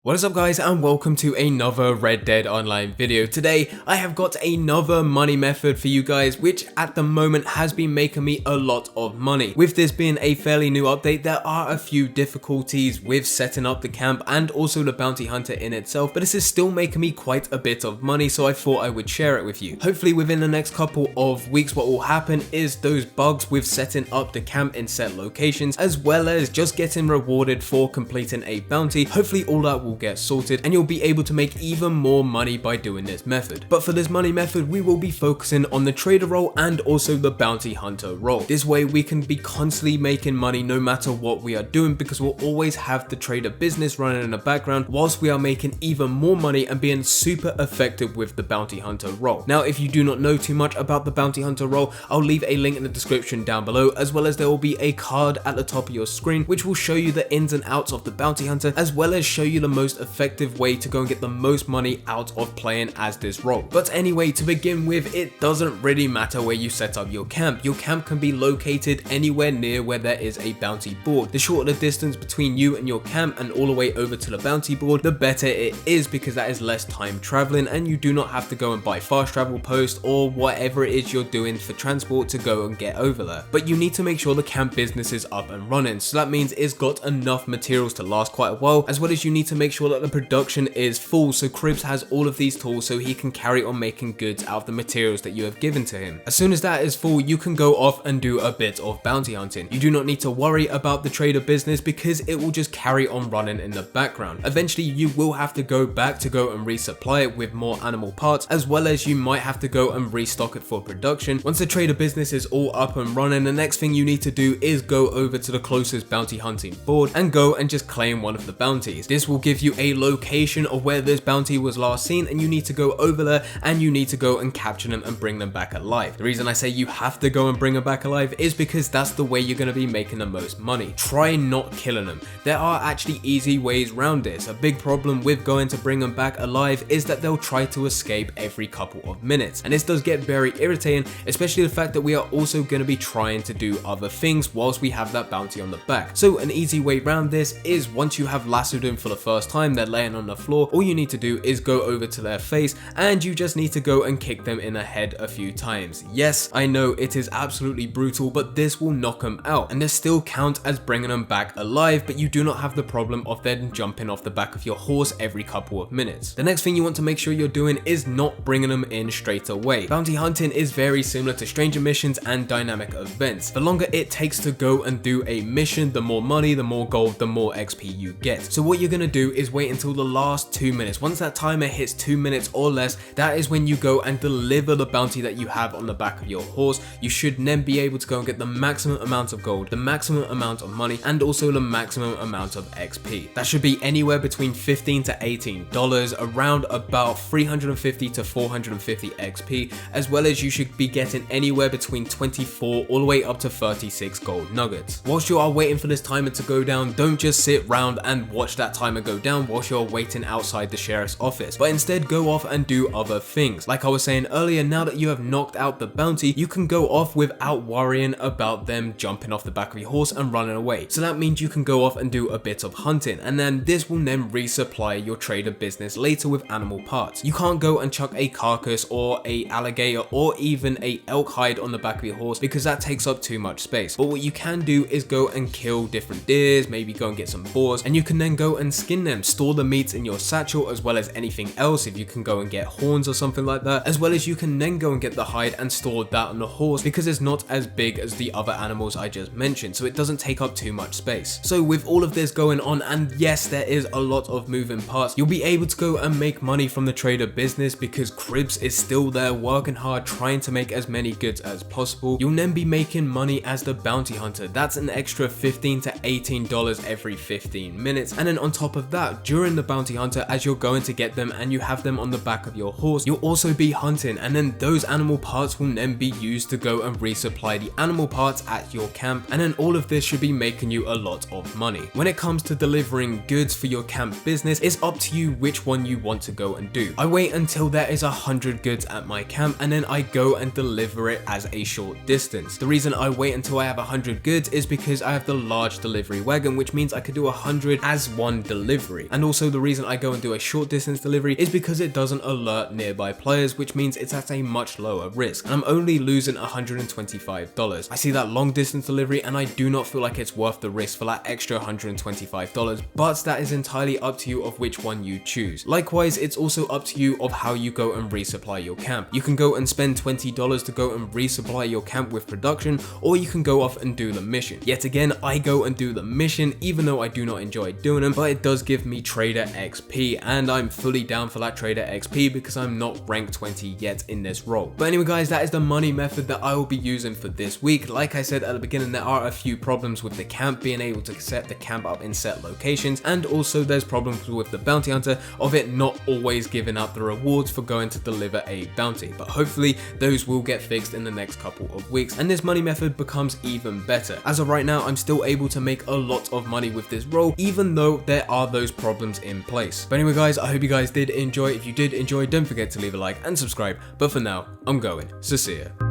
What is up guys, and welcome to another Red Dead Online video. Today I have got another money method for you guys, which at the moment has been making me a lot of money. With this being a fairly new update, there are a few difficulties with setting up the camp and also the bounty hunter in itself, but this is still making me quite a bit of money, so I thought I would share it with you. Hopefully within the next couple of weeks what will happen is those bugs with setting up the camp in set locations, as well as just getting rewarded for completing a bounty. Hopefully all that will get sorted and you'll be able to make even more money by doing this method. But for this money method, we will be focusing on the trader role and also the bounty hunter role. This way we can be constantly making money no matter what we are doing, because we'll always have the trader business running in the background whilst we are making even more money and being super effective with the bounty hunter role. Now, if you do not know too much about the bounty hunter role, I'll leave a link in the description down below, as well as there will be a card at the top of your screen which will show you the ins and outs of the bounty hunter, as well as show you the most effective way to go and get the most money out of playing as this role. But anyway, to begin with, it doesn't really matter where you set up your camp. Your camp can be located anywhere near where there is a bounty board. The shorter the distance between you and your camp and all the way over to the bounty board, the better it is, because that is less time traveling and you do not have to go and buy fast travel post or whatever it is you're doing for transport to go and get over there. But you need to make sure the camp business is up and running, so that means it's got enough materials to last quite a while, as well as you need to make sure that the production is full, so Cribs has all of these tools so he can carry on making goods out of the materials that you have given to him. As soon as that is full, you can go off and do a bit of bounty hunting. You do not need to worry about the trader business because it will just carry on running in the background. Eventually you will have to go back to go and resupply it with more animal parts, as well as you might have to go and restock it for production. Once the trader business is all up and running, the next thing you need to do is go over to the closest bounty hunting board and go and just claim one of the bounties. This will give you a location of where this bounty was last seen, and you need to go over there and you need to go and capture them and bring them back alive. The reason I say you have to go and bring them back alive is because that's the way you're going to be making the most money. Try not killing them. There are actually easy ways around this. A big problem with going to bring them back alive is that they'll try to escape every couple of minutes, and this does get very irritating, especially the fact that we are also going to be trying to do other things whilst we have that bounty on the back. So an easy way around this is, once you have lassoed them for the first time, they're laying on the floor, all you need to do is go over to their face and you just need to go and kick them in the head a few times. Yes, I know it is absolutely brutal, but this will knock them out and this still count as bringing them back alive, but you do not have the problem of them jumping off the back of your horse every couple of minutes. The next thing you want to make sure you're doing is not bringing them in straight away. Bounty hunting is very similar to stranger missions and dynamic events. The longer it takes to go and do a mission, the more money, the more gold, the more XP you get. So what you're going to do is wait until the last 2 minutes. Once that timer hits 2 minutes or less, that is when you go and deliver the bounty that you have on the back of your horse. You should then be able to go and get the maximum amount of gold, the maximum amount of money, and also the maximum amount of XP. That should be anywhere between $15 to $18, around about 350 to 450 XP, as well as you should be getting anywhere between 24 all the way up to 36 gold nuggets. Whilst you are waiting for this timer to go down, don't just sit around and watch that timer go down whilst you're waiting outside the sheriff's office, but instead go off and do other things. Like I was saying earlier, now that you have knocked out the bounty, you can go off without worrying about them jumping off the back of your horse and running away. So that means you can go off and do a bit of hunting, and then this will then resupply your trader business later with animal parts. You can't go and chuck a carcass or a alligator or even a elk hide on the back of your horse because that takes up too much space. But what you can do is go and kill different deers, maybe go and get some boars, and you can then go and skin them, store the meat in your satchel, as well as anything else if you can go and get horns or something like that, as well as you can then go and get the hide and store that on the horse because it's not as big as the other animals I just mentioned, so it doesn't take up too much space. So with all of this going on, and yes, there is a lot of moving parts, you'll be able to go and make money from the trader business because Cribs is still there working hard trying to make as many goods as possible. You'll then be making money as the bounty hunter. That's an extra $15 to $18 every 15 minutes, and then on top of that, during the bounty hunter, as you're going to get them and you have them on the back of your horse, you'll also be hunting, and then those animal parts will then be used to go and resupply the animal parts at your camp, and then all of this should be making you a lot of money. When it comes to delivering goods for your camp business, it's up to you which one you want to go and do. I wait until there is 100 goods at my camp and then I go and deliver it as a short distance. The reason I wait until I have 100 goods is because I have the large delivery wagon, which means I could do 100 as one delivery. delivery. And also the reason I go and do a short distance delivery is because it doesn't alert nearby players, which means it's at a much lower risk, and I'm only losing $125. I see that long distance delivery and I do not feel like it's worth the risk for that extra $125, but that is entirely up to you of which one you choose. Likewise, it's also up to you of how you go and resupply your camp. You can go and spend $20 to go and resupply your camp with production, or you can go off and do the mission. Yet again, I go and do the mission even though I do not enjoy doing them, but it does give me trader XP, and I'm fully down for that trader XP because I'm not rank 20 yet in this role. But anyway guys, that is the money method that I will be using for this week. Like I said at the beginning, there are a few problems with the camp being able to set the camp up in set locations, and also there's problems with the bounty hunter of it not always giving out the rewards for going to deliver a bounty, but hopefully those will get fixed in the next couple of weeks and this money method becomes even better. As of right now, I'm still able to make a lot of money with this role even though there are those problems in place. But anyway guys, I hope you guys did enjoy. If you did enjoy, don't forget to leave a like and subscribe, but for now I'm going, so see ya.